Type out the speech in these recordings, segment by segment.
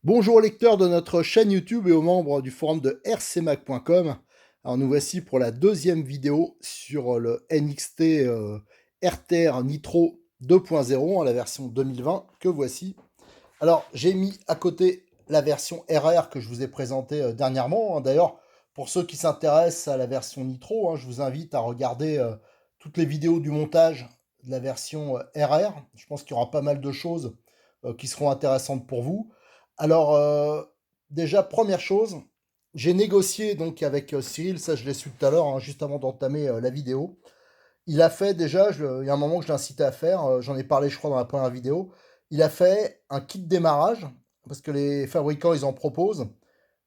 Bonjour aux lecteurs de notre chaîne YouTube et aux membres du forum de rcmac.com. Alors nous voici pour la deuxième vidéo sur le NXT RTR Nitro 2.0, la version 2020 que voici. Alors j'ai mis à côté la version RR que je vous ai présentée dernièrement. D'ailleurs, pour ceux qui s'intéressent à la version Nitro, je vous invite à regarder toutes les vidéos du montage de la version RR. Je pense qu'il y aura pas mal de choses qui seront intéressantes pour vous. Alors, déjà, première chose, j'ai négocié donc avec Cyril, ça je l'ai su tout à l'heure, juste avant d'entamer la vidéo. Il a fait déjà, il y a un moment que je l'ai incité à faire, j'en ai parlé je crois dans la première vidéo, il a fait un kit démarrage, parce que les fabricants ils en proposent,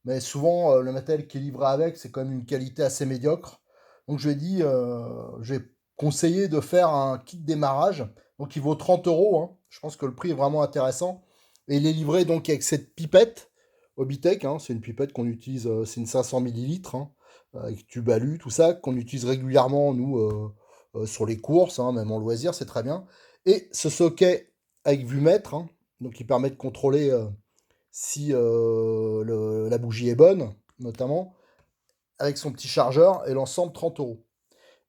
mais souvent le matériel qui est livré avec c'est quand même une qualité assez médiocre. Donc je lui ai dit, j'ai conseillé de faire un kit démarrage, donc il vaut 30 euros, je pense que le prix est vraiment intéressant. Et il est livré donc avec cette pipette Hobbytech, c'est une pipette qu'on utilise, c'est une 500 millilitres, avec tube alu, tout ça, qu'on utilise régulièrement, nous, sur les courses, même en loisir, c'est très bien. Et ce socket avec vue-mètre, donc qui permet de contrôler si la bougie est bonne, notamment, avec son petit chargeur, et l'ensemble 30 euros.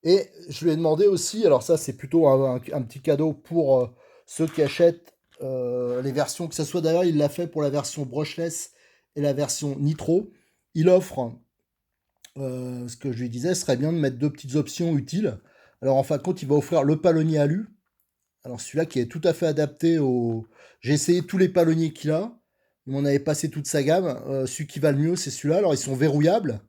Et je lui ai demandé aussi, alors ça c'est plutôt un petit cadeau pour ceux qui achètent les versions, que ce soit d'ailleurs il l'a fait pour la version brushless et la version nitro, il offre, ce que je lui disais, ce serait bien de mettre deux petites options utiles. Alors en fin de compte il va offrir le palonnier alu, alors celui-là qui est tout à fait adapté au... J'ai essayé tous les palonniers qu'il a, il m'en avait passé toute sa gamme, celui qui va le mieux c'est celui-là, alors ils sont verrouillables,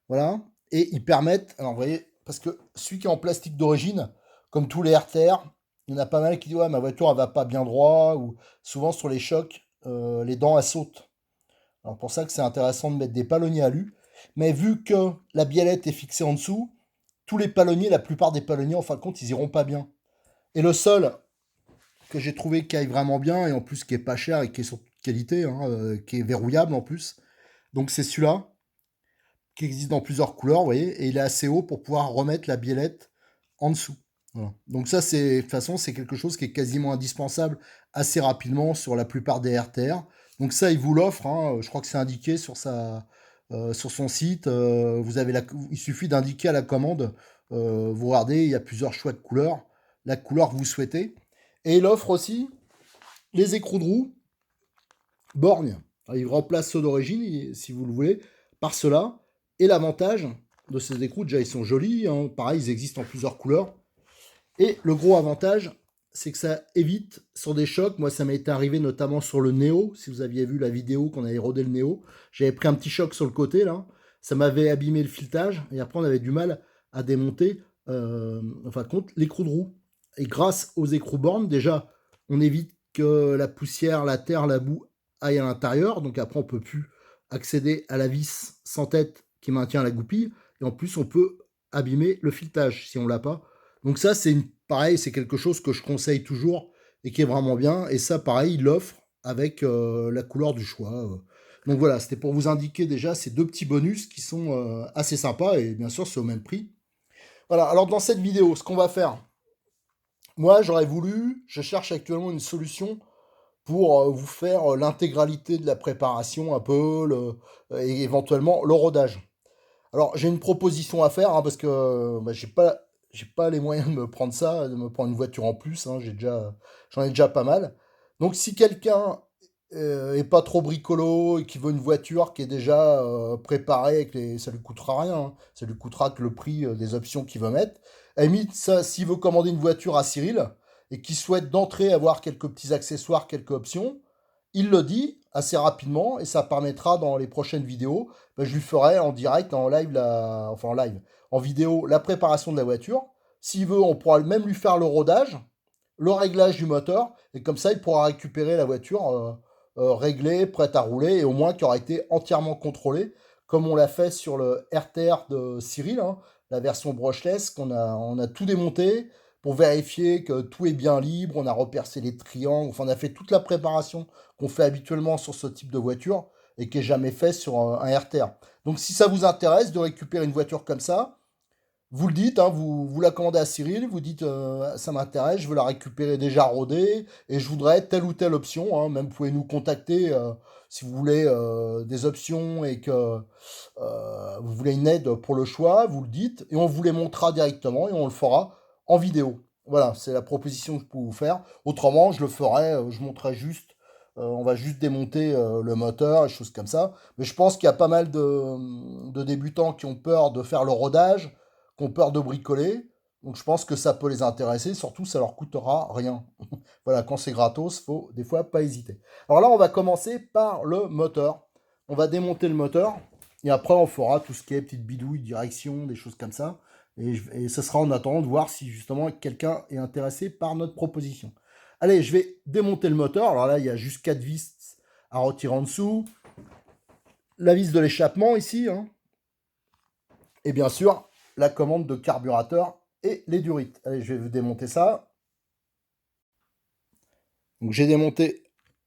voilà. Et ils permettent, alors vous voyez, parce que celui qui est en plastique d'origine, comme tous les RTR, il y en a pas mal qui disent ouais ma voiture elle va pas bien droit, ou souvent sur les chocs, les dents elles sautent. Alors pour ça que c'est intéressant de mettre des palonniers alu. Mais vu que la biellette est fixée en dessous, tous les palonniers, la plupart des palonniers en fin de compte ils iront pas bien. Et le seul que j'ai trouvé qui aille vraiment bien, et en plus qui est pas cher et qui est sur qualité, qui est verrouillable en plus, donc c'est celui-là qui existe dans plusieurs couleurs, vous voyez, et il est assez haut pour pouvoir remettre la biellette en dessous. Voilà. Donc ça, de toute façon, c'est quelque chose qui est quasiment indispensable assez rapidement sur la plupart des RTR. Donc ça, il vous l'offre, je crois que c'est indiqué sur son site. Il suffit d'indiquer à la commande, vous regardez, il y a plusieurs choix de couleurs, la couleur que vous souhaitez. Et il offre aussi les écrous de roue borgne. Alors, il remplace ceux d'origine, si vous le voulez, par ceux-là. Et l'avantage de ces écrous, déjà ils sont jolis, pareil, ils existent en plusieurs couleurs. Et le gros avantage, c'est que ça évite sur des chocs. Moi, ça m'est arrivé notamment sur le Néo. Si vous aviez vu la vidéo qu'on avait rodé le Néo, j'avais pris un petit choc sur le côté là. Ça m'avait abîmé le filetage et après on avait du mal à démonter, enfin compte l'écrou de roue. Et grâce aux écrous bornes, déjà, on évite que la poussière, la terre, la boue aille à l'intérieur. Donc après, on peut plus accéder à la vis sans tête qui maintient la goupille. Et en plus, on peut abîmer le filetage si on l'a pas. Donc ça, pareil, c'est quelque chose que je conseille toujours et qui est vraiment bien. Et ça, pareil, il l'offre avec la couleur du choix. Donc voilà, c'était pour vous indiquer déjà ces deux petits bonus qui sont assez sympas et bien sûr, c'est au même prix. Voilà, alors dans cette vidéo, ce qu'on va faire, moi, je cherche actuellement une solution pour vous faire l'intégralité de la préparation un peu, et éventuellement le rodage. Alors, j'ai une proposition à faire, parce que j'ai pas les moyens de me prendre ça, de me prendre une voiture en plus, j'en ai déjà pas mal. Donc, si quelqu'un est pas trop bricolo et qui veut une voiture qui est déjà préparée, ça lui coûtera rien, ça lui coûtera que le prix des options qu'il veut mettre. À la limite, ça, s'il veut commander une voiture à Cyril et qui souhaite d'entrée avoir quelques petits accessoires, quelques options, il le dit assez rapidement et ça permettra dans les prochaines vidéos, je lui ferai en direct, en live, enfin en live, en vidéo, la préparation de la voiture. S'il veut, on pourra même lui faire le rodage, le réglage du moteur, et comme ça, il pourra récupérer la voiture réglée, prête à rouler, et au moins qui aura été entièrement contrôlée, comme on l'a fait sur le RTR de Cyril, hein, la version brushless, on a tout démonté pour vérifier que tout est bien libre, on a repercé les triangles, enfin on a fait toute la préparation qu'on fait habituellement sur ce type de voiture et qui est jamais fait sur un RTR. Donc si ça vous intéresse de récupérer une voiture comme ça, vous le dites, hein, vous la commandez à Cyril, vous dites ça m'intéresse, je veux la récupérer déjà rodée et je voudrais telle ou telle option, hein. Même vous pouvez nous contacter si vous voulez des options et que vous voulez une aide pour le choix, vous le dites et on vous les montrera directement et on le fera en vidéo. Voilà, c'est la proposition que je peux vous faire. Autrement, je le ferai, je montrerai juste, on va juste démonter le moteur et choses comme ça. Mais je pense qu'il y a pas mal de débutants qui ont peur de faire le rodage, qui ont peur de bricoler. Donc je pense que ça peut les intéresser, surtout ça leur coûtera rien. Voilà, quand c'est gratos, faut des fois pas hésiter. Alors là, on va commencer par le moteur. On va démonter le moteur et après on fera tout ce qui est petite bidouille, direction, des choses comme ça. Et ce sera en attendant de voir si justement quelqu'un est intéressé par notre proposition. Allez, je vais démonter le moteur. Alors là, il y a juste 4 vis à retirer en dessous. La vis de l'échappement ici, hein. Et bien sûr, la commande de carburateur et les durites. Allez, je vais vous démonter ça. Donc j'ai démonté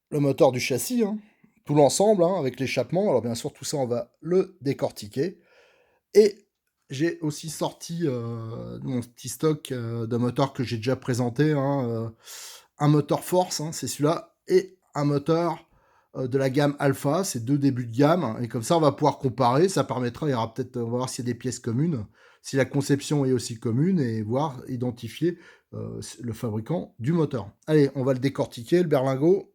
le moteur du châssis, hein, tout l'ensemble, hein, avec l'échappement. Alors bien sûr, tout ça, on va le décortiquer. Et j'ai aussi sorti mon petit stock de moteurs que j'ai déjà présenté, hein, un moteur force, hein, c'est celui-là, et un moteur de la gamme Alpha, c'est 2 débuts de gamme, hein, et comme ça on va pouvoir comparer, ça permettra, il y aura peut-être, on va voir s'il y a des pièces communes, si la conception est aussi commune, et voir, identifier le fabricant du moteur. Allez, on va le décortiquer, le berlingot.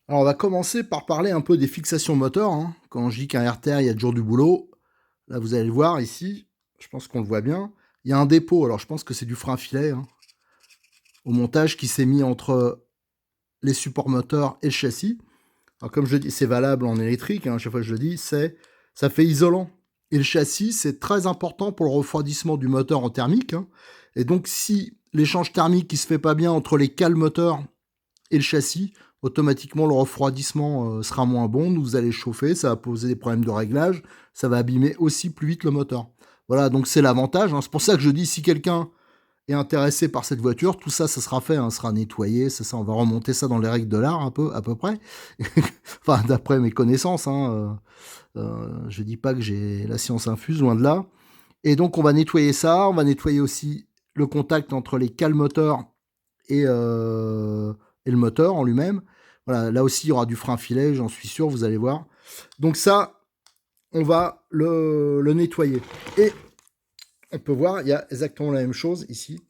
Alors on va commencer par parler un peu des fixations moteur, hein. Quand je dis qu'un RTR, il y a toujours du boulot, là vous allez le voir ici, je pense qu'on le voit bien, il y a un dépôt, alors je pense que c'est du frein filet, hein, au montage qui s'est mis entre les supports moteurs et le châssis. Alors comme je le dis, c'est valable en électrique, hein, à chaque fois que je le dis, ça fait isolant. Et le châssis, c'est très important pour le refroidissement du moteur en thermique, hein. Et donc si l'échange thermique qui se fait pas bien entre les cales moteurs et le châssis, automatiquement le refroidissement sera moins bon, vous allez chauffer, ça va poser des problèmes de réglage, ça va abîmer aussi plus vite le moteur. Voilà, donc c'est l'avantage, hein. C'est pour ça que je dis, si quelqu'un est intéressé par cette voiture, tout ça, ça sera fait, hein, sera nettoyé, ça, on va remonter ça dans les règles de l'art un peu, à peu près. Enfin, d'après mes connaissances, hein, je dis pas que j'ai la science infuse, loin de là. Et donc, on va nettoyer ça, on va nettoyer aussi le contact entre les cales moteurs et le moteur en lui-même. Voilà, là aussi, il y aura du frein filet, j'en suis sûr, vous allez voir. Donc ça, on va le nettoyer. Et on peut voir, il y a exactement la même chose ici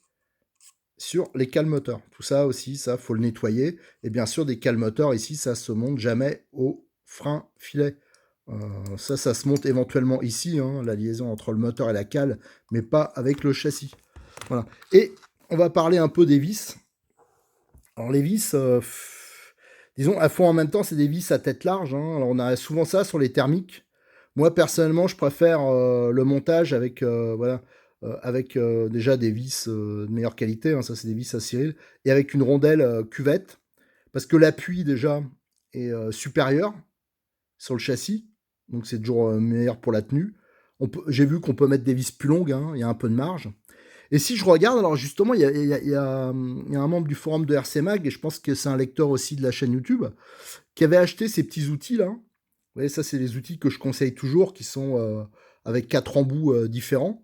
sur les cales moteurs. Tout ça aussi, ça, faut le nettoyer. Et bien sûr, des cales moteurs, ici, ça se monte jamais au frein filet. Ça se monte éventuellement ici, hein, la liaison entre le moteur et la cale, mais pas avec le châssis. Voilà. Et on va parler un peu des vis. Alors les vis, disons, à fond en même temps, c'est des vis à tête large, hein. Alors on a souvent ça sur les thermiques. Moi personnellement, je préfère le montage avec, voilà, avec déjà des vis de meilleure qualité, hein, ça c'est des vis à Cyril, et avec une rondelle cuvette, parce que l'appui déjà est supérieur sur le châssis, donc c'est toujours meilleur pour la tenue. J'ai vu qu'on peut mettre des vis plus longues, hein, il y a un peu de marge. Et si je regarde, alors justement, il y a un membre du forum de RC Mag, et je pense que c'est un lecteur aussi de la chaîne YouTube, qui avait acheté ces petits outils-là. Vous voyez, ça, c'est les outils que je conseille toujours, qui sont avec 4 embouts différents,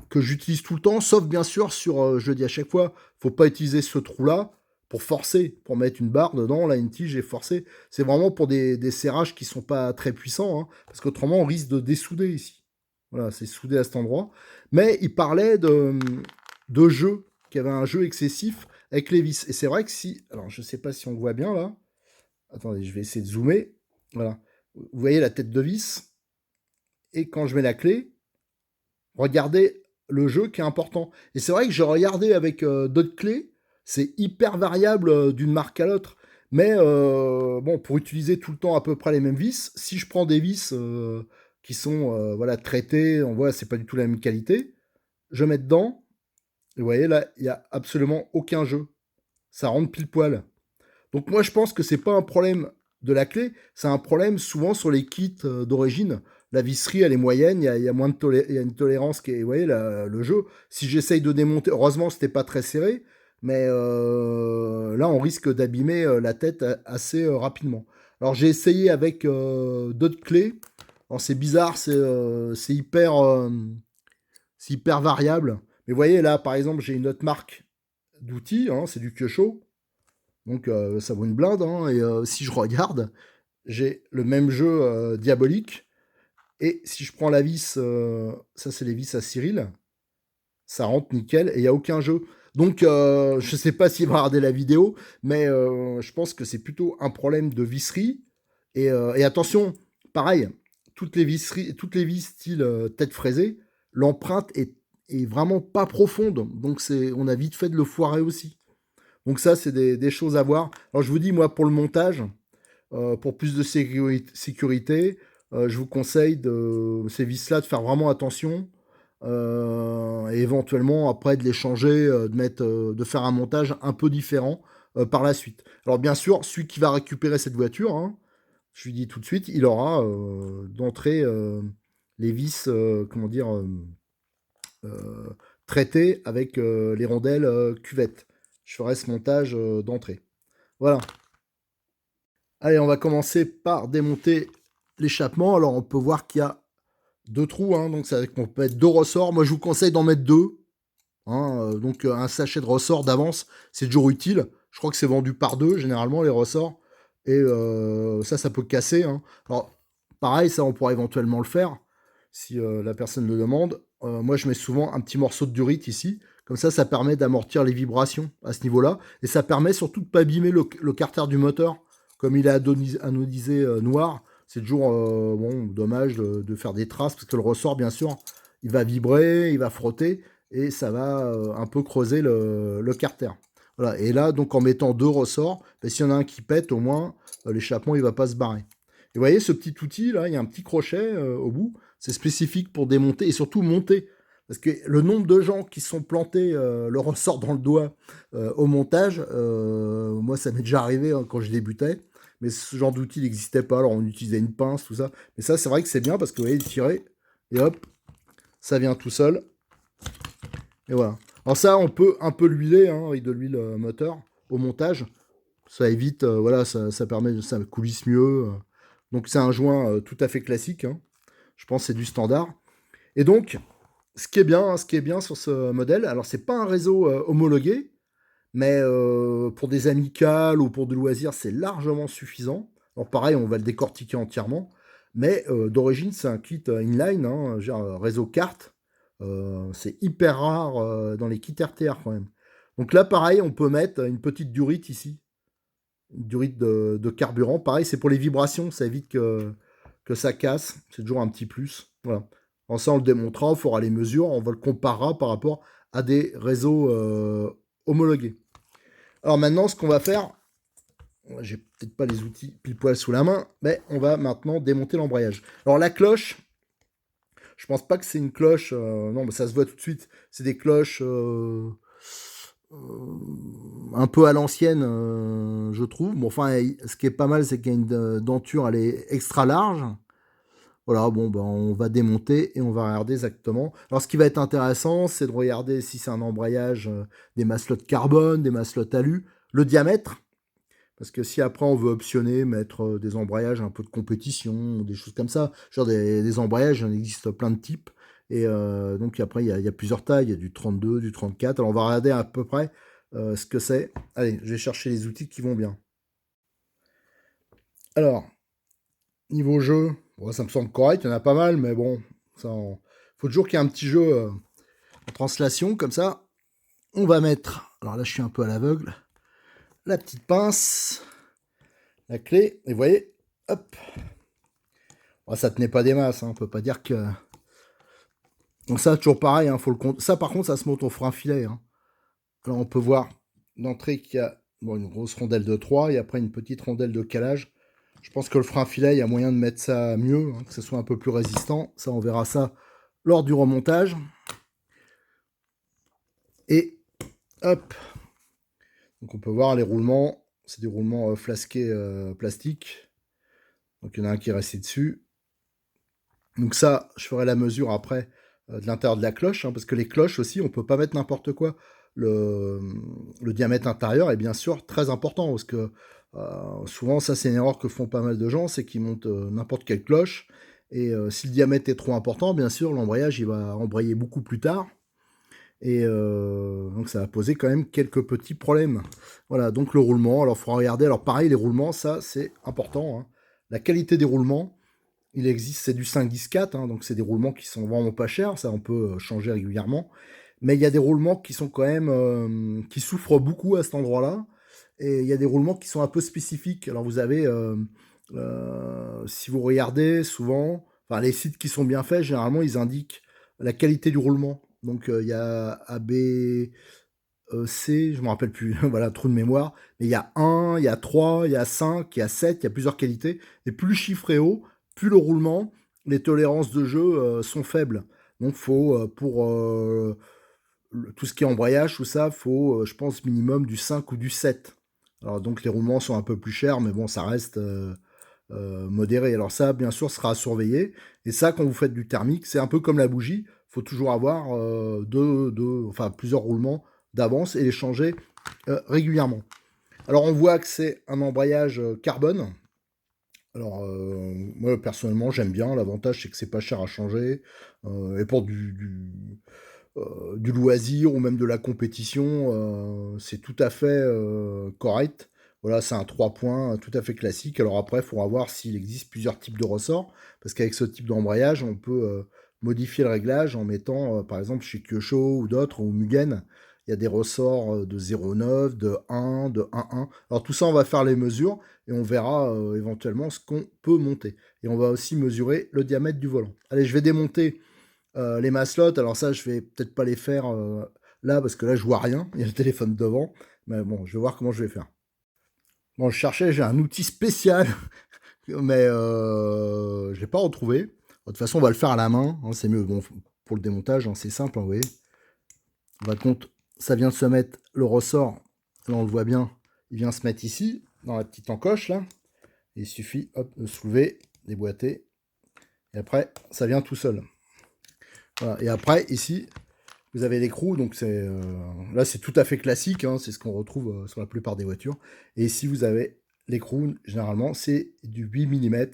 que j'utilise tout le temps, sauf bien sûr sur, je le dis à chaque fois, faut pas utiliser ce trou-là pour forcer, pour mettre une barre dedans, là, une tige et forcer. C'est vraiment pour des serrages qui sont pas très puissants, hein, parce qu'autrement, on risque de dessouder ici. Voilà, c'est soudé à cet endroit. Mais il parlait de jeu, qu'il y avait un jeu excessif avec les vis. Et c'est vrai que si... Alors, je sais pas si on le voit bien, là. Attendez, je vais essayer de zoomer. Voilà. Vous voyez la tête de vis. Et quand je mets la clé, regardez le jeu qui est important. Et c'est vrai que j'ai regardé avec d'autres clés. C'est hyper variable d'une marque à l'autre. Mais bon, pour utiliser tout le temps à peu près les mêmes vis, si je prends des vis qui sont voilà, traitées, on voit c'est pas du tout la même qualité, je mets dedans, et vous voyez là, il n'y a absolument aucun jeu. Ça rentre pile poil. Donc moi, je pense que c'est pas un problème de la clé, c'est un problème souvent sur les kits d'origine. La visserie, elle est moyenne, il y a moins de il y a une tolérance qui est, vous voyez, le jeu. Si j'essaye de démonter, heureusement, c'était pas très serré, mais là, on risque d'abîmer la tête assez rapidement. Alors, j'ai essayé avec d'autres clés. Alors, c'est bizarre, c'est hyper variable. Mais vous voyez, là, par exemple, j'ai une autre marque d'outils, hein, c'est du Kyosho. Donc ça vaut une blinde, hein, et si je regarde, j'ai le même jeu diabolique. Et si je prends la vis, ça c'est les vis à Cyril, ça rentre nickel et il n'y a aucun jeu. Donc je sais pas s'il va regarder la vidéo, mais je pense que c'est plutôt un problème de visserie. Et attention, pareil, toutes les vis style tête fraisée, l'empreinte est vraiment pas profonde. Donc on a vite fait de le foirer aussi. Donc ça, c'est des choses à voir. Alors je vous dis, moi, pour le montage, pour plus de sécurité, je vous conseille de ces vis-là de faire vraiment attention. Et éventuellement, après, de les changer, de faire un montage un peu différent par la suite. Alors bien sûr, celui qui va récupérer cette voiture, hein, je lui dis tout de suite, il aura d'entrée les vis, comment dire, euh, traitées avec les rondelles cuvette. Je ferai ce montage d'entrée. Voilà. Allez, on va commencer par démonter l'échappement. Alors, on peut voir qu'il y a deux trous, hein, donc ça on peut mettre deux ressorts. Moi, je vous conseille d'en mettre deux. Hein, donc, un sachet de ressorts d'avance, c'est toujours utile. Je crois que c'est vendu par deux, généralement, les ressorts. Et ça peut casser. Hein. Alors, pareil, ça, on pourra éventuellement le faire, si la personne le demande. Moi, je mets souvent un petit morceau de durite ici. Comme ça permet d'amortir les vibrations à ce niveau-là. Et ça permet surtout de ne pas abîmer le carter du moteur. Comme il est anodisé noir, c'est toujours bon, dommage de faire des traces, parce que le ressort, bien sûr, il va vibrer, il va frotter, et ça va un peu creuser le carter. Voilà. Et là, donc en mettant deux ressorts, ben, s'il y en a un qui pète, au moins, l'échappement, il va pas se barrer. Et vous voyez, ce petit outil, là, il y a un petit crochet au bout. C'est spécifique pour démonter et surtout monter. Parce que le nombre de gens qui sont plantés le ressort dans le doigt au montage, moi, ça m'est déjà arrivé hein, quand je débutais. Mais ce genre d'outil n'existait pas. Alors, on utilisait une pince, tout ça. Mais ça, c'est vrai que c'est bien parce que vous voyez, tirer, et hop, ça vient tout seul. Et voilà. Alors ça, on peut un peu l'huiler hein, avec de l'huile moteur au montage. Ça évite, voilà, ça permet, ça coulisse mieux. Donc c'est un joint tout à fait classique. Hein. Je pense que c'est du standard. Et donc, ce qui est bien sur ce modèle, alors c'est pas un réseau homologué, mais pour des amicales ou pour du loisir, c'est largement suffisant. Alors pareil, on va le décortiquer entièrement. Mais d'origine, c'est un kit inline, hein, genre réseau carte. C'est hyper rare dans les kits RTR quand même. Donc là, pareil, on peut mettre une petite durite ici. Une durite de carburant. Pareil, c'est pour les vibrations, ça évite que ça casse. C'est toujours un petit plus. Voilà. En ça, on le démontrera, on fera les mesures, on va le comparera par rapport à des réseaux homologués. Alors maintenant, ce qu'on va faire, j'ai peut-être pas les outils pile poil sous la main, mais on va maintenant démonter l'embrayage. Alors la cloche, je pense pas que c'est une cloche, non, mais ça se voit tout de suite, c'est des cloches un peu à l'ancienne, je trouve. Bon, enfin, ce qui est pas mal, c'est qu'il y a une denture, elle est extra large. Voilà, bon, ben, on va démonter et on va regarder exactement. Alors, ce qui va être intéressant, c'est de regarder si c'est un embrayage des maslots de carbone, des maslots alu, le diamètre. Parce que si après on veut optionner, mettre des embrayages un peu de compétition, des choses comme ça, genre des embrayages, il en existe plein de types. Et donc après, il y a plusieurs tailles, il y a du 32, du 34. Alors on va regarder à peu près ce que c'est. Allez, je vais chercher les outils qui vont bien. Alors, niveau jeu, bon, ça me semble correct, il y en a pas mal, mais bon, faut toujours qu'il y ait un petit jeu en translation, comme ça. On va mettre, alors là je suis un peu à l'aveugle, la petite pince, la clé, et vous voyez, hop. Bon, ça tenait pas des masses, hein, on peut pas dire que... Donc ça, toujours pareil, hein, faut le compte. Ça par contre, ça se monte au frein filet. Hein. Alors on peut voir d'entrée qu'il y a bon, une grosse rondelle de 3 et après une petite rondelle de calage. Je pense que le frein filet, il y a moyen de mettre ça mieux, hein, que ce soit un peu plus résistant. Ça, on verra ça lors du remontage. Et hop. Donc on peut voir les roulements. C'est des roulements flasqués plastique. Donc il y en a un qui est resté dessus. Donc ça, je ferai la mesure après de l'intérieur de la cloche, hein, parce que les cloches aussi, on peut pas mettre n'importe quoi. Le diamètre intérieur est bien sûr très important, parce que souvent, ça c'est une erreur que font pas mal de gens, c'est qu'ils montent n'importe quelle cloche, et si le diamètre est trop important, bien sûr, l'embrayage il va embrayer beaucoup plus tard, et donc ça va poser quand même quelques petits problèmes. Voilà, donc le roulement, alors il faudra regarder, alors pareil, les roulements, ça c'est important, hein. La qualité des roulements, il existe, c'est du 5-10-4, hein, donc c'est des roulements qui sont vraiment pas chers, ça on peut changer régulièrement. Mais il y a des roulements qui sont quand même, qui souffrent beaucoup à cet endroit-là. Et il y a des roulements qui sont un peu spécifiques. Alors vous avez, si vous regardez souvent, enfin les sites qui sont bien faits, généralement ils indiquent la qualité du roulement. Donc il y a AB, C, je me rappelle plus, voilà, trou de mémoire. Mais il y a 1, il y a 3, il y a 5, il y a 7, il y a plusieurs qualités. Et plus le chiffre est haut, plus le roulement, les tolérances de jeu sont faibles. Donc faut, pour tout ce qui est embrayage, tout ça, faut, je pense, minimum du 5 ou du 7. Alors donc les roulements sont un peu plus chers, mais bon, ça reste modéré. Alors ça, bien sûr, sera à surveiller. Et ça, quand vous faites du thermique, c'est un peu comme la bougie. Il faut toujours avoir enfin, plusieurs roulements d'avance et les changer régulièrement. Alors on voit que c'est un embrayage carbone. Alors moi personnellement j'aime bien, l'avantage c'est que c'est pas cher à changer, et pour du loisir ou même de la compétition, c'est tout à fait correct. Voilà, c'est un 3 points tout à fait classique. Alors après, il faudra voir s'il existe plusieurs types de ressorts, parce qu'avec ce type d'embrayage, on peut modifier le réglage en mettant, par exemple, chez Kyosho ou d'autres, ou Mugen, il y a des ressorts de 0,9, de 1, de 1,1. Alors tout ça, on va faire les mesures et on verra éventuellement ce qu'on peut monter. Et on va aussi mesurer le diamètre du volant. Allez, je vais démonter les maslottes. Alors ça, je vais peut-être pas les faire là, parce que là, je vois rien. Il y a le téléphone devant. Mais bon, je vais voir comment je vais faire. Bon, je cherchais, j'ai un outil spécial, mais je l'ai pas retrouvé. De toute façon, on va le faire à la main, hein, c'est mieux. Bon, pour le démontage, hein, c'est simple, hein, vous voyez. On va compte, ça vient de se mettre le ressort. Là, on le voit bien. Il vient se mettre ici, dans la petite encoche, là. Il suffit, hop, de soulever, déboîter. Et après, ça vient tout seul. Voilà. Et après, ici, vous avez l'écrou, donc là c'est tout à fait classique, hein, c'est ce qu'on retrouve sur la plupart des voitures. Et ici vous avez l'écrou, généralement c'est du 8 mm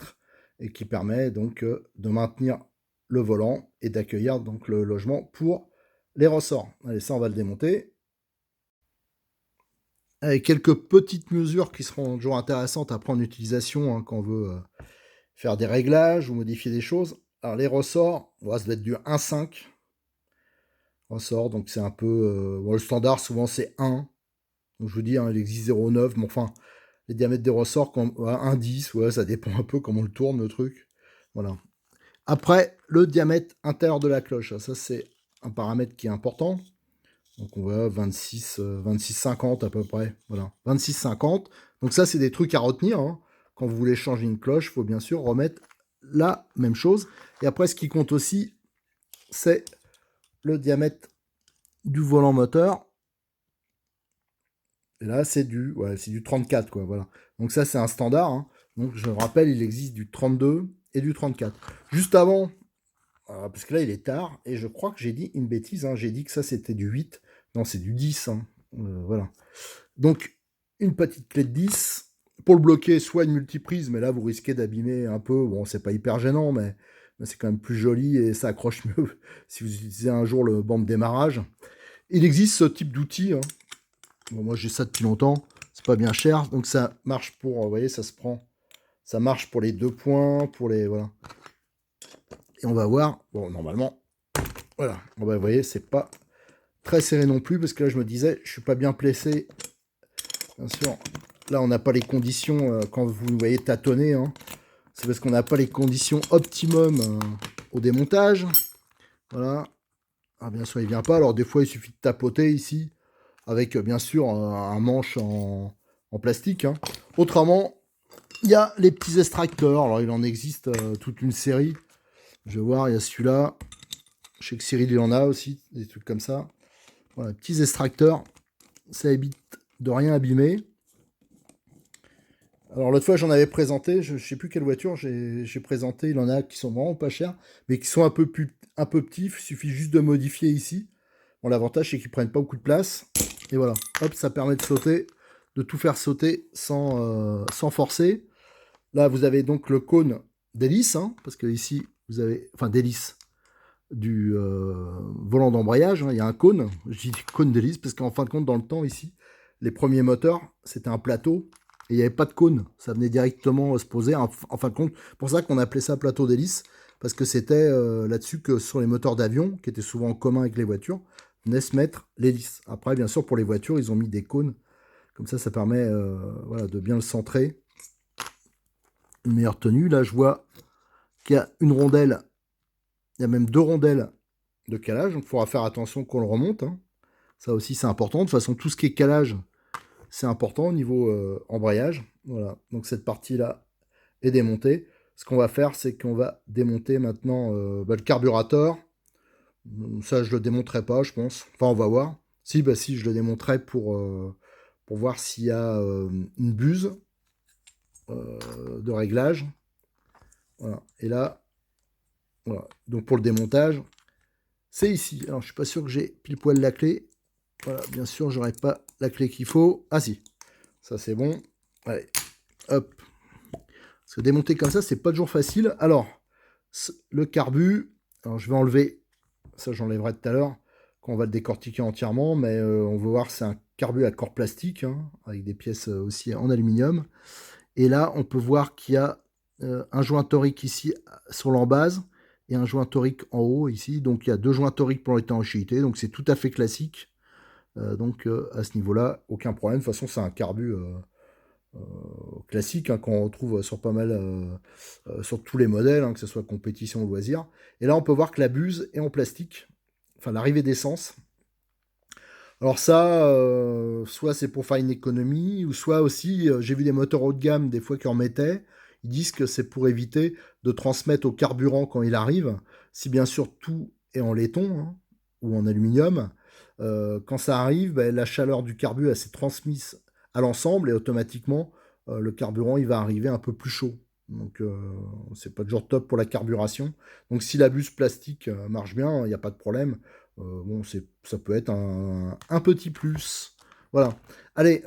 et qui permet donc de maintenir le volant et d'accueillir donc le logement pour les ressorts. Allez, ça on va le démonter. Avec quelques petites mesures qui seront toujours intéressantes à prendre en utilisation, hein, quand on veut faire des réglages ou modifier des choses. Alors les ressorts, ça doit être du 1,5 ressort, donc c'est un peu... bon, le standard, souvent, c'est 1. Donc je vous dis, hein, il existe 0,9, mais enfin, les diamètres des ressorts, comme 1,10, ouais, ça dépend un peu comment on le tourne, le truc. Voilà. Après, le diamètre intérieur de la cloche, ça c'est un paramètre qui est important. Donc on voit 26,50 à peu près. Voilà, 26,50. Donc ça, c'est des trucs à retenir, hein. Quand vous voulez changer une cloche, il faut bien sûr remettre la même chose. Et après, ce qui compte aussi, c'est le diamètre du volant moteur. Et là, c'est du 34, quoi, voilà. Donc ça, c'est un standard, hein. Donc je rappelle, il existe du 32 et du 34. Juste avant, parce que là, il est tard, et je crois que j'ai dit une bêtise, hein. J'ai dit que ça, c'était du 8. Non, c'est du 10, hein. Voilà. Donc, une petite clé de 10. Pour le bloquer, soit une multiprise, mais là, vous risquez d'abîmer un peu. Bon, c'est pas hyper gênant, mais c'est quand même plus joli, et ça accroche mieux si vous utilisez un jour le banc de démarrage. Il existe ce type d'outil, hein. Bon, moi j'ai ça depuis longtemps, c'est pas bien cher, donc ça marche pour, vous voyez, ça se prend, ça marche pour les 2 points, pour les, voilà. Et on va voir, bon, normalement, voilà, bon, bah, vous voyez, c'est pas très serré non plus, parce que là je me disais, je suis pas bien placé, bien sûr, là on n'a pas les conditions, quand vous nous voyez tâtonner, hein, c'est parce qu'on n'a pas les conditions optimum au démontage, voilà. Ah, bien sûr il vient pas, alors des fois il suffit de tapoter ici, avec bien sûr un manche en plastique, hein. Autrement, il y a les petits extracteurs. Alors il en existe toute une série. Je vais voir, il y a celui-là. Je sais que Cyril il en a aussi, des trucs comme ça. Voilà, petits extracteurs. Ça évite de rien abîmer. Alors l'autre fois j'en avais présenté, je sais plus quelle voiture j'ai présenté, il y en a qui sont vraiment pas chers, mais qui sont un peu petits, il suffit juste de modifier ici. Bon, l'avantage c'est qu'ils prennent pas beaucoup de place. Et voilà, hop, ça permet de sauter, de tout faire sauter sans forcer. Là vous avez donc le cône d'hélice, hein, parce que ici vous avez, enfin d'hélice, du volant d'embrayage, hein, il y a un cône, je dis cône d'hélice, parce qu'en fin de compte dans le temps ici, les premiers moteurs, c'était un plateau, et il n'y avait pas de cône, ça venait directement se poser, en fin de compte, pour ça qu'on appelait ça plateau d'hélice, parce que c'était là-dessus que sur les moteurs d'avion, qui étaient souvent en commun avec les voitures, venaient se mettre l'hélice. Après, bien sûr, pour les voitures, ils ont mis des cônes, comme ça permet voilà, de bien le centrer, une meilleure tenue. Là, je vois qu'il y a une rondelle, il y a même deux rondelles de calage, donc il faudra faire attention qu'on le remonte, hein. Ça aussi, c'est important. De toute façon, tout ce qui est calage, c'est important au niveau embrayage. Voilà, donc cette partie-là est démontée. Ce qu'on va faire, c'est qu'on va démonter maintenant le carburateur. Ça, je le démonterai pas, je pense. Enfin, on va voir. Si, bah si, je le démonterai pour voir s'il y a une buse de réglage. Voilà. Et là, voilà. Donc pour le démontage, c'est ici. Alors, je suis pas sûr que j'ai pile poil la clé. Voilà, bien sûr, j'aurai pas la clé qu'il faut. Ah si, ça c'est bon. Allez, hop. Parce que démonter comme ça, c'est pas toujours facile. Alors, le carbu, alors je vais enlever, ça j'enlèverai tout à l'heure, quand on va le décortiquer entièrement, mais on va voir, c'est un carbu à corps plastique, hein, avec des pièces aussi en aluminium. Et là, on peut voir qu'il y a un joint torique ici sur l'embase et un joint torique en haut ici. Donc il y a deux joints toriques pour l'étanchéité, donc c'est tout à fait classique. Donc à ce niveau-là, aucun problème. De toute façon, c'est un carbu classique hein, qu'on retrouve sur pas mal, sur tous les modèles, hein, que ce soit compétition ou loisir. Et là, on peut voir que la buse est en plastique, enfin l'arrivée d'essence. Alors ça, soit c'est pour faire une économie, ou soit aussi, j'ai vu des moteurs haut de gamme des fois qui en mettaient. Ils disent que c'est pour éviter de transmettre au carburant quand il arrive, si bien sûr tout est en laiton hein, ou en aluminium. Quand ça arrive, ben, la chaleur du carburant elle s'est transmise à l'ensemble et automatiquement le carburant il va arriver un peu plus chaud. Donc c'est pas toujours top pour la carburation. Donc si la buse plastique marche bien, il n'y a pas de problème. Bon, ça peut être un petit plus. Voilà. Allez,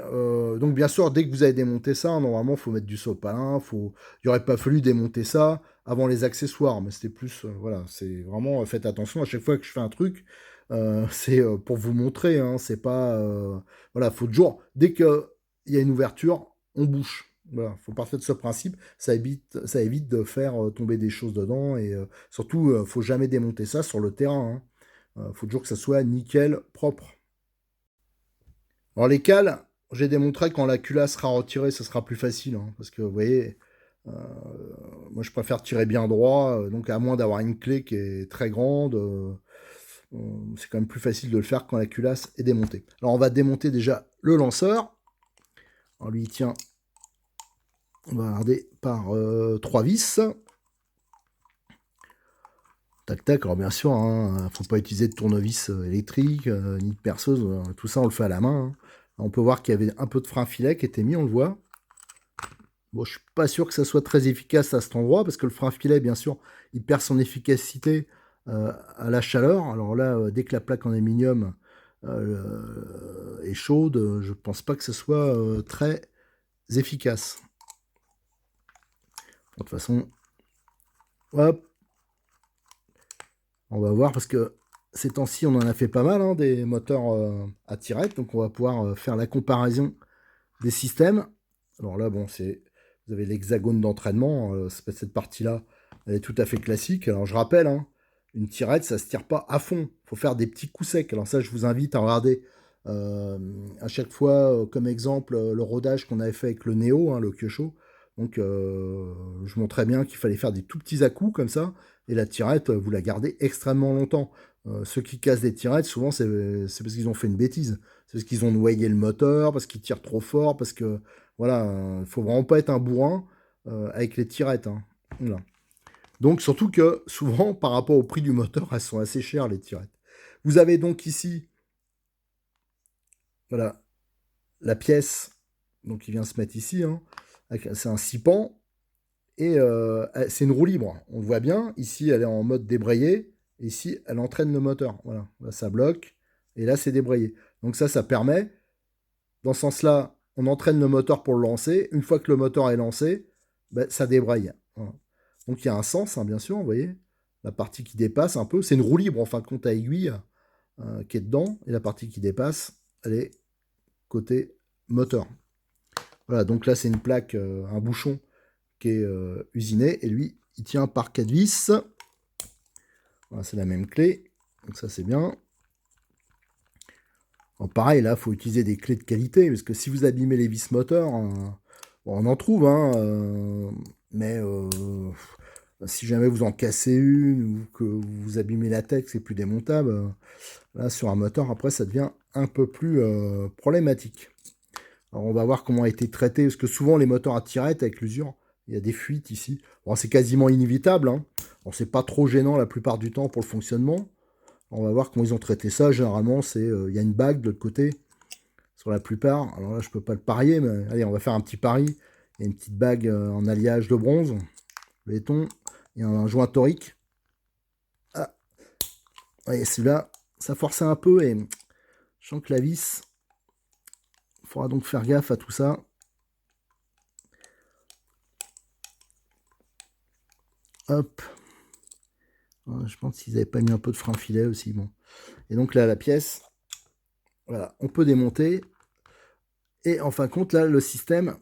donc bien sûr, dès que vous avez démonté ça, normalement, il faut mettre du sopalin. Il n'aurait pas fallu démonter ça avant les accessoires, mais c'était plus, voilà, c'est vraiment, faites attention à chaque fois que je fais un truc, c'est pour vous montrer, hein, c'est pas, voilà, faut toujours, dès qu'il y a une ouverture, on bouche. Voilà, faut partir de ce principe, ça évite de faire tomber des choses dedans et surtout, faut jamais démonter ça sur le terrain, hein. Faut toujours que ça soit nickel, propre. Alors les cales, j'ai démontré quand la culasse sera retirée, ce sera plus facile, hein, parce que vous voyez, euh, moi je préfère tirer bien droit, donc à moins d'avoir une clé qui est très grande, c'est quand même plus facile de le faire quand la culasse est démontée. Alors on va démonter déjà le lanceur. Alors lui il tient, on va regarder par 3 vis. Tac tac, alors bien sûr, hein, faut pas utiliser de tournevis électrique, ni de perceuse, tout ça on le fait à la main, hein. On peut voir qu'il y avait un peu de frein filet qui était mis, on le voit. Bon, je suis pas sûr que ça soit très efficace à cet endroit, parce que le frein filet, bien sûr, il perd son efficacité à la chaleur. Alors là, dès que la plaque en aluminium est chaude, je pense pas que ce soit très efficace. De toute façon, hop, on va voir, parce que ces temps-ci, on en a fait pas mal, hein, des moteurs à tirette, donc on va pouvoir faire la comparaison des systèmes. Alors là, bon, vous avez l'hexagone d'entraînement, cette partie-là, elle est tout à fait classique. Alors je rappelle, hein, une tirette, ça se tire pas à fond, il faut faire des petits coups secs. Alors ça, je vous invite à regarder à chaque fois, comme exemple, le rodage qu'on avait fait avec le Neo, hein, le Kyosho. Donc je montrais bien qu'il fallait faire des tout petits à-coups comme ça, et la tirette, vous la gardez extrêmement longtemps. Ceux qui cassent des tirettes, souvent c'est parce qu'ils ont fait une bêtise. C'est parce qu'ils ont noyé le moteur, parce qu'ils tirent trop fort, parce que voilà, il faut vraiment pas être un bourrin avec les tirettes, hein. Voilà. Donc surtout que souvent, par rapport au prix du moteur, elles sont assez chères les tirettes. Vous avez donc ici, voilà, la pièce, donc qui vient se mettre ici, hein. C'est un 6 pans, et c'est une roue libre. On le voit bien, ici elle est en mode débrayé, et ici elle entraîne le moteur. Voilà, là ça bloque, et là c'est débrayé. Donc ça permet, dans ce sens-là, on entraîne le moteur pour le lancer. Une fois que le moteur est lancé, ben, ça débraye. Voilà. Donc il y a un sens, hein, bien sûr, vous voyez. La partie qui dépasse un peu, c'est une roue libre en fin de compte à aiguille qui est dedans, et la partie qui dépasse, elle est côté moteur. Voilà, donc là c'est une plaque, un bouchon qui est usiné, et lui il tient par 4 vis. Voilà, c'est la même clé, donc ça c'est bien. Alors, pareil, là il faut utiliser des clés de qualité, parce que si vous abîmez les vis moteurs, bon, on en trouve, hein, mais si jamais vous en cassez une, ou que vous abîmez la tête, c'est plus démontable, là sur un moteur après ça devient un peu plus problématique. Alors on va voir comment a été traité, parce que souvent les moteurs à tirette avec l'usure, il y a des fuites ici. Bon, c'est quasiment inévitable, hein. Bon, c'est pas trop gênant la plupart du temps pour le fonctionnement. On va voir comment ils ont traité ça. Généralement, c'est il y a une bague de l'autre côté, sur la plupart. Alors là, je peux pas le parier, mais allez, on va faire un petit pari. Il y a une petite bague en alliage de bronze, béton, il y a un joint torique. Ah, ouais, celui-là, ça forçait un peu, et je sens que la vis, il faudra donc faire gaffe à tout ça. Hop. Je pense qu'ils n'avaient pas mis un peu de frein filet aussi. Bon. Et donc là, la pièce, voilà, on peut démonter. Et en fin de compte, là, le système,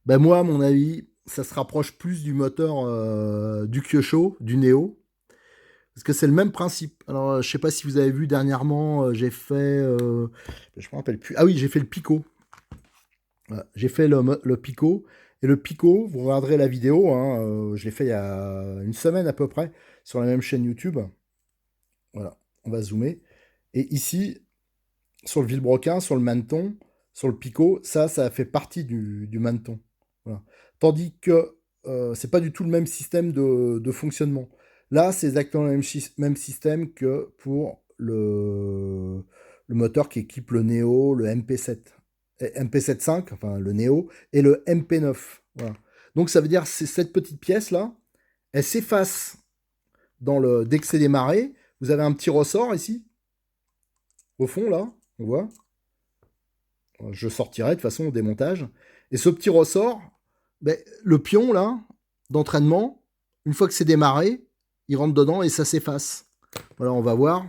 ben moi, à mon avis, ça se rapproche plus du moteur du Kyosho, du Neo. Parce que c'est le même principe. Alors, je sais pas si vous avez vu dernièrement, j'ai fait... je me rappelle plus. Ah oui, j'ai fait le Pico. Voilà, j'ai fait le Pico. Et le Pico, vous regarderez la vidéo, hein, je l'ai fait il y a une semaine à peu près, sur la même chaîne YouTube. Voilà, on va zoomer. Et ici, sur le vilebrequin, sur le maneton, sur le picot, ça fait partie du maneton. Voilà. Tandis que c'est pas du tout le même système de fonctionnement. Là, c'est exactement le même système que pour le moteur qui équipe le Neo, le MP7, MP75, enfin le Neo, et le MP9. Voilà. Donc ça veut dire que cette petite pièce-là, elle s'efface dès que c'est démarré. Vous avez un petit ressort ici, au fond, là, on voit. Je sortirai de toute façon au démontage. Et ce petit ressort, ben, le pion là, d'entraînement, une fois que c'est démarré, il rentre dedans et ça s'efface. Voilà, on va voir.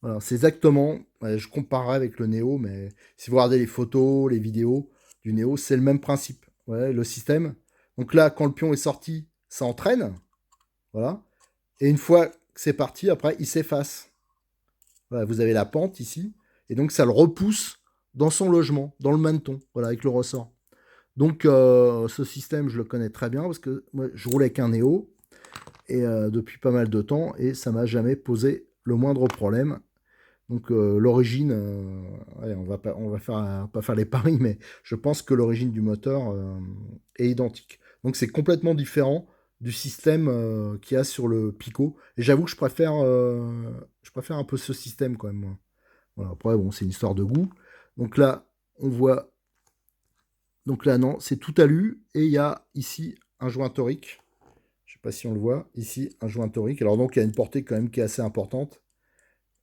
Voilà, c'est exactement, ouais, je comparerai avec le Neo, mais si vous regardez les photos, les vidéos du Neo, c'est le même principe. Ouais, le système. Donc là, quand le pion est sorti, ça entraîne. Voilà. Et une fois que c'est parti, après, il s'efface. Voilà, vous avez la pente ici. Et donc, ça le repousse dans son logement, dans le maneton, voilà, avec le ressort. Donc, ce système, je le connais très bien parce que moi, je roule avec un Neo et depuis pas mal de temps et ça m'a jamais posé le moindre problème. Donc, l'origine, allez, on va pas faire les paris, mais je pense que l'origine du moteur est identique. Donc, c'est complètement différent du système qu'il y a sur le Pico. Et j'avoue que je préfère un peu ce système quand même, moi. Voilà, après, bon, c'est une histoire de goût. Donc là, on voit. Donc là, non, c'est tout alu. Et il y a ici un joint torique. Je ne sais pas si on le voit. Ici, un joint torique. Alors donc, il y a une portée quand même qui est assez importante.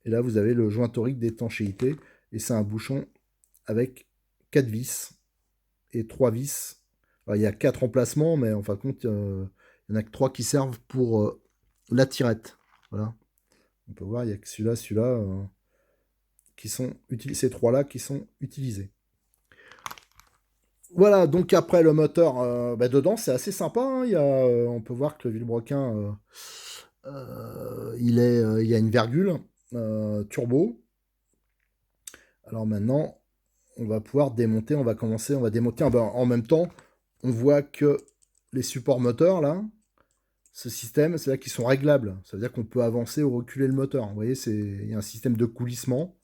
Et là, vous avez le joint torique d'étanchéité. Et c'est un bouchon avec 4 vis et 3 vis. Alors, il y a 4 emplacements, mais en fin de compte, il n'y en a que 3 qui servent pour la tirette. Voilà. On peut voir, il n'y a que celui-là, qui sont utilisés, ces 3-là qui sont utilisés. Voilà, donc après le moteur, bah, dedans c'est assez sympa, hein. On peut voir que le vilebrequin, il y a une virgule turbo. Alors maintenant, on va pouvoir démonter, on va démonter. Ah ben, en même temps, on voit que les supports moteurs là, ce système, c'est là qu'ils sont réglables. Ça veut dire qu'on peut avancer ou reculer le moteur. Vous voyez, il y a un système de coulissement.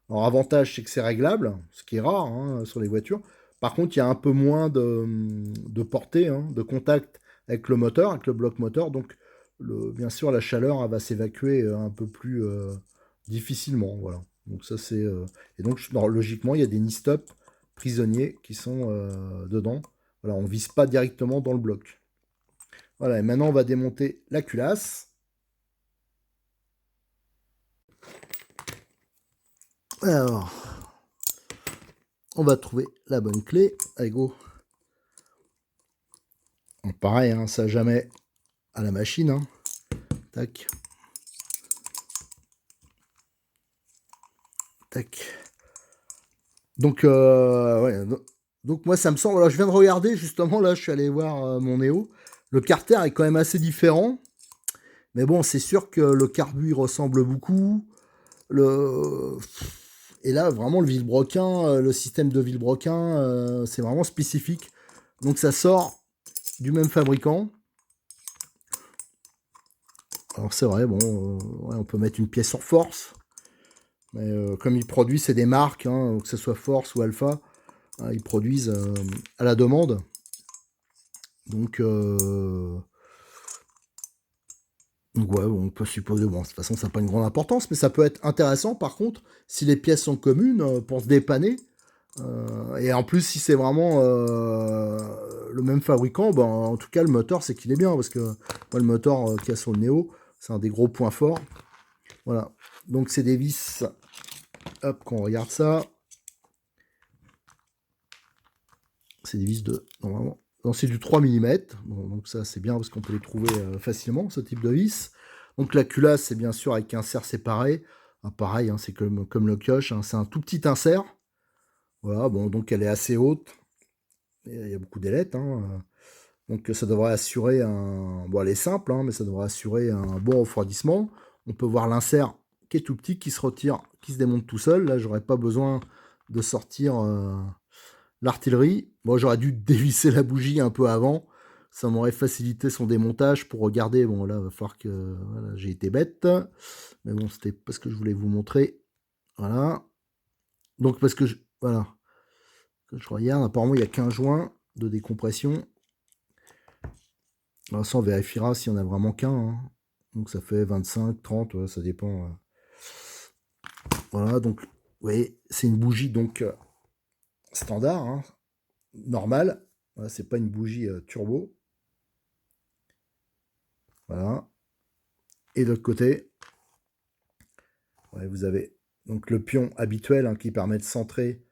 Alors, avantage, c'est que c'est réglable, ce qui est rare hein, sur les voitures. Par contre, il y a un peu moins de portée, hein, de contact avec le moteur, avec le bloc moteur. Donc, bien sûr, la chaleur elle va s'évacuer un peu plus difficilement. Voilà. Donc, ça, c'est. Et donc, logiquement, il y a des knee-stop prisonniers qui sont dedans. Voilà, on ne vise pas directement dans le bloc. Voilà, et maintenant on va démonter la culasse. Alors, on va trouver la bonne clé. Allez, go. Bon, pareil, hein, ça jamais à la machine. Hein. Tac. Tac. Donc, ouais, donc moi, ça me semble... Alors, je viens de regarder, justement, là, je suis allé voir mon Néo. Le carter est quand même assez différent. Mais bon, c'est sûr que le carbu, il ressemble beaucoup. Et là, vraiment, le Villebrequin, le système de Villebrequin, c'est vraiment spécifique. Donc, ça sort du même fabricant. Alors, c'est vrai, bon, ouais, on peut mettre une pièce sur force. Mais comme ils produisent, c'est des marques, hein, que ce soit Force ou Alpha. Hein, ils produisent à la demande. Donc ouais, on peut supposer, bon, de toute façon, ça n'a pas une grande importance, mais ça peut être intéressant, par contre, si les pièces sont communes, pour se dépanner. Et en plus, si c'est vraiment le même fabricant, ben, en tout cas, le moteur, c'est qu'il est bien, parce que moi, le moteur qu'il y a sur le Néo, c'est un des gros points forts. Voilà. Donc, c'est des vis. Hop, qu'on regarde ça. C'est des vis de... Normalement, non, c'est du 3 mm. Bon, donc ça, c'est bien, parce qu'on peut les trouver facilement, ce type de vis. Donc, la culasse, c'est bien sûr avec un insert séparé. Ah, pareil, hein, c'est comme le Kioche. Hein, c'est un tout petit insert. Voilà, bon, donc elle est assez haute. Il y a beaucoup d'ailettes. Hein, donc ça devrait assurer un... Bon, elle est simple, hein, mais ça devrait assurer un bon refroidissement. On peut voir l'insert qui est tout petit, qui se retire, qui se démonte tout seul. Là, j'aurais pas besoin de sortir l'artillerie. Bon, j'aurais dû dévisser la bougie un peu avant. Ça m'aurait facilité son démontage pour regarder. Bon, là, il va falloir que... Voilà, j'ai été bête. Mais bon, c'était parce que je voulais vous montrer. Voilà. Donc, parce que... Voilà. Je regarde, apparemment, il n'y a qu'un joint de décompression. Alors ça, on vérifiera s'il n'y en a vraiment qu'un. Hein. Donc ça fait 25, 30, ouais, ça dépend. Voilà, donc, vous voyez, c'est une bougie donc standard, hein, normale. Voilà, c'est pas une bougie turbo. Voilà. Et de l'autre côté, ouais, vous avez donc le pion habituel, hein, qui permet de centrer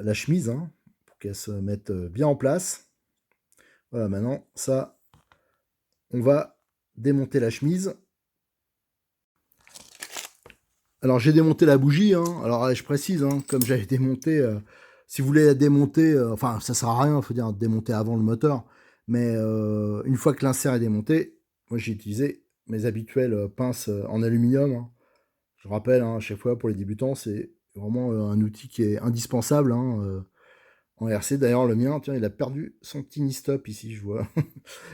la chemise, hein, pour qu'elle se mette bien en place. Voilà, maintenant, ça, on va démonter la chemise. Alors j'ai démonté la bougie, hein. Alors je précise, hein, comme j'avais démonté, si vous voulez la démonter, enfin ça sert à rien, il faut dire démonter avant le moteur, mais une fois que l'insert est démonté, moi j'ai utilisé mes habituelles pinces en aluminium. Hein. Je rappelle, hein, à chaque fois pour les débutants, c'est vraiment un outil qui est indispensable, hein, en RC. D'ailleurs le mien, tiens, il a perdu son tiny stop ici, je vois.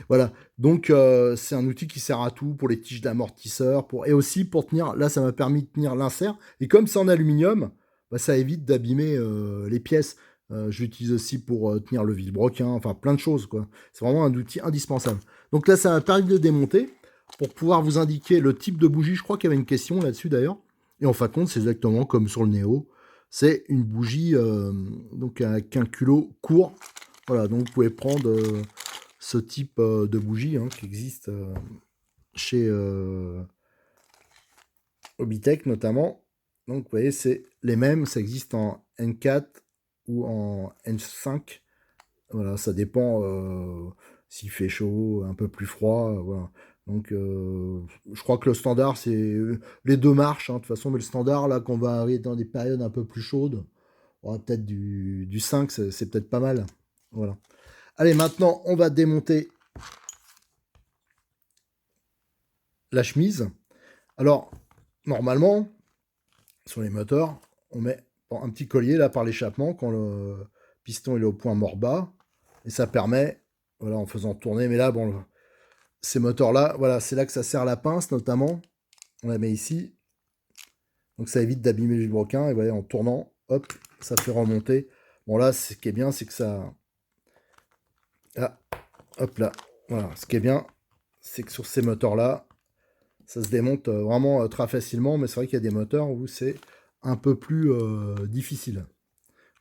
Voilà, donc c'est un outil qui sert à tout, pour les tiges d'amortisseur, et aussi pour tenir, là ça m'a permis de tenir l'insert, et comme c'est en aluminium, bah, ça évite d'abîmer les pièces. Je l'utilise aussi pour tenir le vilebrequin, enfin plein de choses, quoi. C'est vraiment un outil indispensable. Donc là ça m'a permis de le démonter, pour pouvoir vous indiquer le type de bougie. Je crois qu'il y avait une question là-dessus d'ailleurs, et en fin de compte c'est exactement comme sur le Néo, c'est une bougie donc avec un culot court. Voilà, donc vous pouvez prendre ce type de bougie, hein, qui existe chez Hobbytech notamment. Donc vous voyez, c'est les mêmes, ça existe en N4 ou en N5. Voilà, ça dépend s'il fait chaud, un peu plus froid. Voilà. Donc je crois que le standard, c'est les deux marches, hein, de toute façon, mais le standard, là, qu'on va arriver dans des périodes un peu plus chaudes, on aura peut-être du 5, c'est peut-être pas mal. Voilà. Allez, maintenant, on va démonter la chemise. Alors, normalement, sur les moteurs, on met un petit collier là par l'échappement quand le piston est au point mort bas. Et ça permet, voilà, en faisant tourner. Mais là, bon, ces moteurs-là, voilà, c'est là que ça sert la pince notamment. On la met ici. Donc ça évite d'abîmer le vilebrequin. Et voilà, en tournant, hop, ça fait remonter. Bon là, ce qui est bien, c'est que ça... Ah, hop là. Voilà, ce qui est bien, c'est que sur ces moteurs-là, ça se démonte vraiment très facilement, mais c'est vrai qu'il y a des moteurs où c'est un peu plus difficile.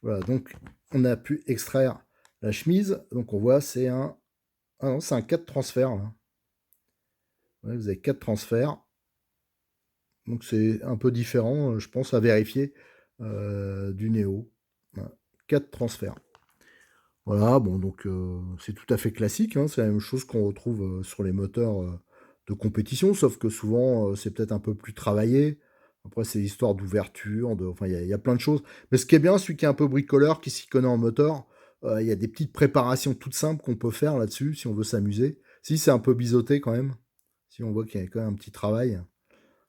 Voilà, donc on a pu extraire la chemise. Donc on voit, c'est un... Ah non, c'est un 4 transferts, là. Ouais, vous avez 4 transferts. Donc c'est un peu différent, je pense, à vérifier du Neo. Voilà, 4 transferts. Voilà, bon, donc c'est tout à fait classique, hein, c'est la même chose qu'on retrouve sur les moteurs de compétition, sauf que souvent c'est peut-être un peu plus travaillé. Après, c'est l'histoire d'ouverture, enfin, il y a plein de choses. Mais ce qui est bien, celui qui est un peu bricoleur, qui s'y connaît en moteur, il y a des petites préparations toutes simples qu'on peut faire là-dessus, si on veut s'amuser. Si, c'est un peu biseauté quand même, si on voit qu'il y a quand même un petit travail,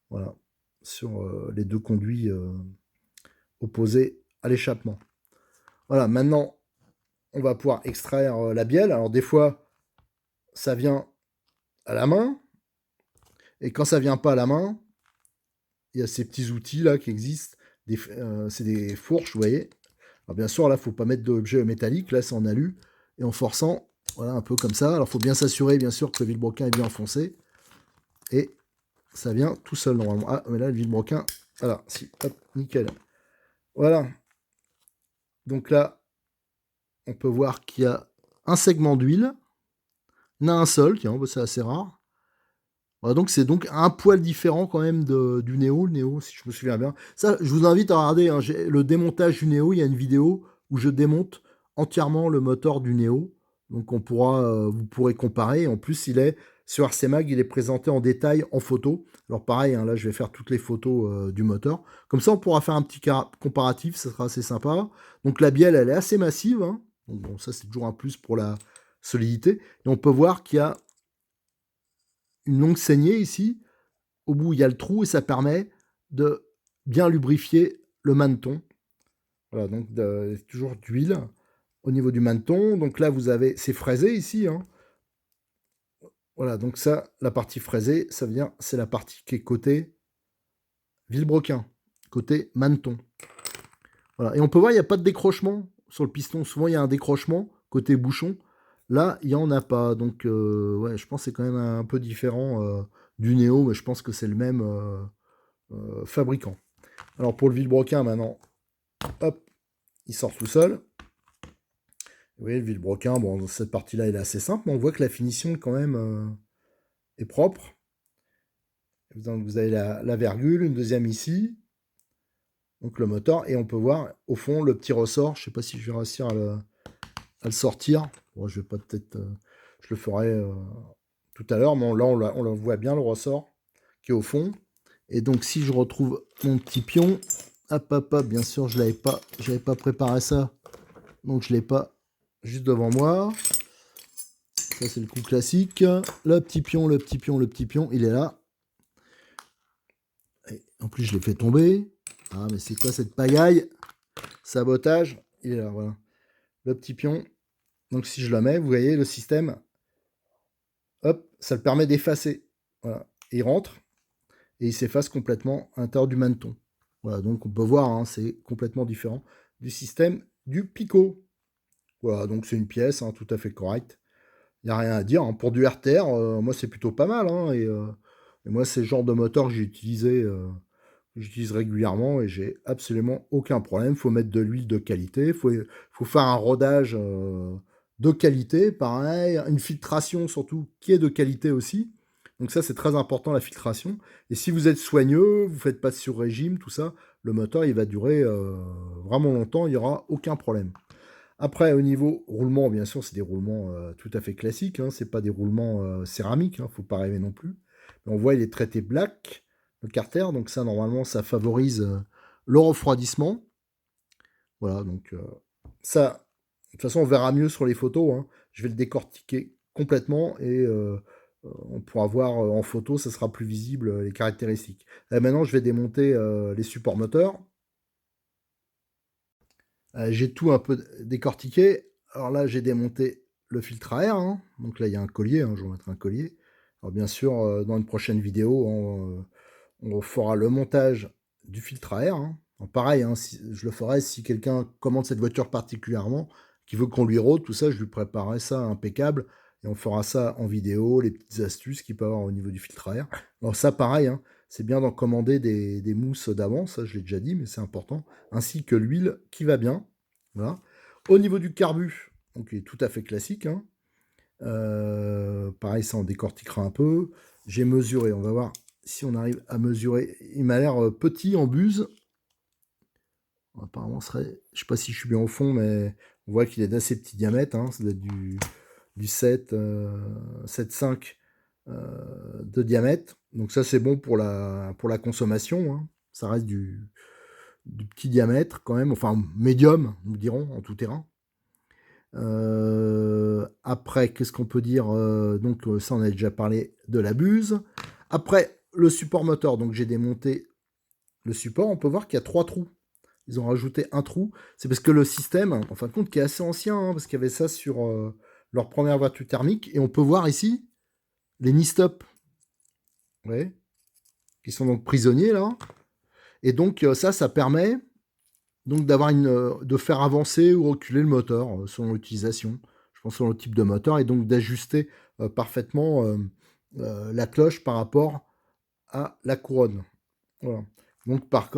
voilà, sur les deux conduits opposés à l'échappement. Voilà, maintenant, on va pouvoir extraire la bielle. Alors des fois, ça vient à la main, et quand ça vient pas à la main, il y a ces petits outils là qui existent. C'est des fourches, vous voyez. Alors bien sûr, là, faut pas mettre d'objet métallique. Là, c'est en alu. Et en forçant, voilà, un peu comme ça. Alors, faut bien s'assurer, bien sûr, que le vilebrequin est bien enfoncé. Et ça vient tout seul, normalement. Ah, mais là, le vilebrequin, voilà, si, hop, nickel. Voilà. Donc là, on peut voir qu'il y a un segment d'huile. Il y en a un seul, tiens, c'est assez rare. Voilà, donc c'est donc un poil différent quand même du Neo, le Neo, si je me souviens bien. Ça, je vous invite à regarder hein, le démontage du Neo. Il y a une vidéo où je démonte entièrement le moteur du Neo. Donc vous pourrez comparer. En plus, il est sur RC Mag, il est présenté en détail en photo. Alors pareil, hein, là je vais faire toutes les photos du moteur. Comme ça, on pourra faire un petit comparatif, ça sera assez sympa. Donc la bielle, elle est assez massive, hein. Donc bon, ça c'est toujours un plus pour la solidité. Et on peut voir qu'il y a une longue saignée ici. Au bout, il y a le trou et ça permet de bien lubrifier le maneton. Voilà, donc toujours d'huile au niveau du maneton. Donc là, vous avez, c'est fraisé ici, hein. Voilà, donc ça, la partie fraisée, ça veut dire, c'est la partie qui est côté vilebrequin, côté maneton. Voilà, et on peut voir, il n'y a pas de décrochement sur le piston. Souvent, il y a un décrochement côté bouchon. Là, il n'y en a pas. Donc, ouais, je pense que c'est quand même un peu différent du Neo, mais je pense que c'est le même fabricant. Alors pour le vilebrequin maintenant, hop, il sort tout seul. Vous voyez, le vilebrequin, bon, cette partie-là, elle est assez simple, mais on voit que la finition, quand même, est propre. Donc vous avez la virgule, une deuxième ici, donc le moteur, et on peut voir, au fond, le petit ressort. Je sais pas si je vais réussir à le sortir. Bon, je vais pas peut-être... je le ferai tout à l'heure, mais là, on le voit bien, le ressort, qui est au fond. Et donc, si je retrouve mon petit pion, hop, hop, hop, bien sûr, je n'avais pas préparé ça, donc je l'ai pas juste devant moi. Ça, c'est le coup classique. Le petit pion, le petit pion, le petit pion, il est là. Et en plus, je l'ai fait tomber. Ah, mais c'est quoi cette pagaille? Sabotage. Il est là, voilà. Le petit pion. Donc, si je le mets, vous voyez, le système, hop, ça le permet d'effacer. Voilà. Il rentre et il s'efface complètement à l'intérieur du maneton. Voilà, donc on peut voir, hein, c'est complètement différent du système du Pico. Voilà, donc c'est une pièce hein, tout à fait correcte. Il n'y a rien à dire, hein. Pour du RTR, moi c'est plutôt pas mal, hein, et moi c'est le genre de moteur que j'utilise régulièrement et j'ai absolument aucun problème. Il faut mettre de l'huile de qualité, faut faire un rodage de qualité, pareil, une filtration surtout qui est de qualité aussi. Donc ça c'est très important la filtration. Et si vous êtes soigneux, vous ne faites pas de sur-régime, tout ça, le moteur il va durer vraiment longtemps, il n'y aura aucun problème. Après, au niveau roulement, bien sûr, c'est des roulements tout à fait classiques. Hein, c'est pas des roulements céramiques, hein, faut pas rêver non plus. Mais on voit, il est traité black, le carter, donc ça, normalement, ça favorise le refroidissement. Voilà, donc ça, de toute façon, on verra mieux sur les photos. Hein. Je vais le décortiquer complètement et on pourra voir en photo, ça sera plus visible les caractéristiques. Et maintenant, je vais démonter les supports moteurs. J'ai tout un peu décortiqué. Alors là, j'ai démonté le filtre à air, hein. Donc là, il y a un collier, hein, je vais mettre un collier. Alors bien sûr, dans une prochaine vidéo, on fera le montage du filtre à air, hein. Alors pareil, hein, je le ferai si quelqu'un commande cette voiture particulièrement, qui veut qu'on lui rôde, tout ça, je lui préparerai ça impeccable. Et on fera ça en vidéo, les petites astuces qu'il peut avoir au niveau du filtre à air. Alors ça, pareil, hein, c'est bien d'en commander des mousses d'avance, ça je l'ai déjà dit, mais c'est important, ainsi que l'huile qui va bien. Voilà. Au niveau du carbu, donc il est tout à fait classique, hein. Pareil, ça on décortiquera un peu. J'ai mesuré, on va voir si on arrive à mesurer. Il m'a l'air petit en buse. Apparemment, je sais pas si je suis bien au fond, mais on voit qu'il est d'assez petit diamètre, hein. Ça doit être du 7, 7,5 de diamètre. Donc ça, c'est bon pour la consommation, hein. Ça reste du petit diamètre quand même, enfin médium, nous dirons, en tout terrain. Après, qu'est-ce qu'on peut dire? Donc ça, on a déjà parlé de la buse. Après, le support moteur, donc j'ai démonté le support. On peut voir qu'il y a 3 trous. Ils ont rajouté un trou. C'est parce que le système, en fin de compte, qui est assez ancien, hein, parce qu'il y avait ça sur leur première voiture thermique. Et on peut voir ici les Nistop, ouais, qui sont donc prisonniers là. Et donc ça permet donc de faire avancer ou reculer le moteur selon l'utilisation. Je pense selon le type de moteur et donc d'ajuster parfaitement la cloche par rapport à la couronne. Voilà. Donc par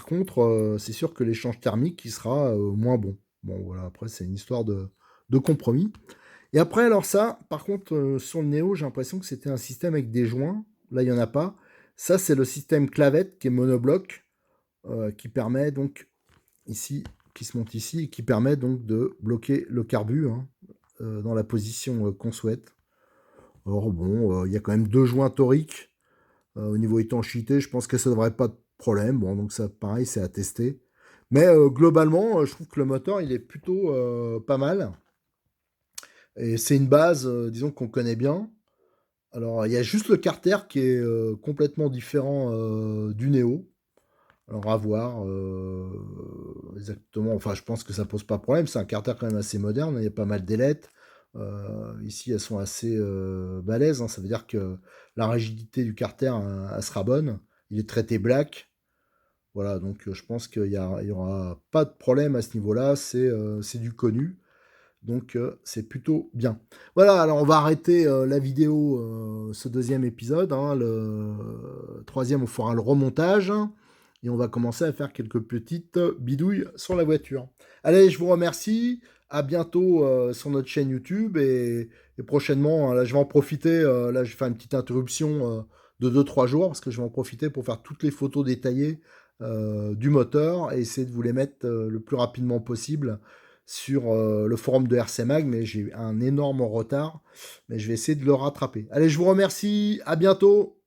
contre, c'est sûr que l'échange thermique qui sera moins bon. Bon voilà, après c'est une histoire de compromis. Et après alors ça, par contre, sur le Néo, j'ai l'impression que c'était un système avec des joints. Là, il n'y en a pas. Ça, c'est le système clavette qui est monobloc, qui permet donc ici, qui se monte ici, et qui permet donc de bloquer le carbu, hein, dans la position qu'on souhaite. Alors bon, il y a quand même deux joints toriques. Au niveau étanchéité, je pense que ça ne devrait pas de problème. Bon, donc ça, pareil, c'est à tester. Mais globalement, je trouve que le moteur, il est plutôt pas mal. Et c'est une base, disons, qu'on connaît bien. Alors, il y a juste le carter qui est complètement différent du Néo. Alors, à voir exactement. Enfin, je pense que ça pose pas de problème. C'est un carter quand même assez moderne. Il y a pas mal d'ailettes. Ici, elles sont assez balèzes, hein. Ça veut dire que la rigidité du carter, elle sera bonne. Il est traité black. Voilà, donc je pense qu'il y aura pas de problème à ce niveau-là. C'est du connu. Donc c'est plutôt bien. Voilà, alors on va arrêter la vidéo, ce deuxième épisode, hein. Le troisième, on fera le remontage. Et on va commencer à faire quelques petites bidouilles sur la voiture. Allez, je vous remercie. À bientôt sur notre chaîne YouTube. Et prochainement, là, je vais en profiter. Là, je vais faire une petite interruption de 2-3 jours parce que je vais en profiter pour faire toutes les photos détaillées du moteur et essayer de vous les mettre le plus rapidement possible sur le forum de RC Mag, mais j'ai eu un énorme retard, mais je vais essayer de le rattraper. Allez, je vous remercie, à bientôt.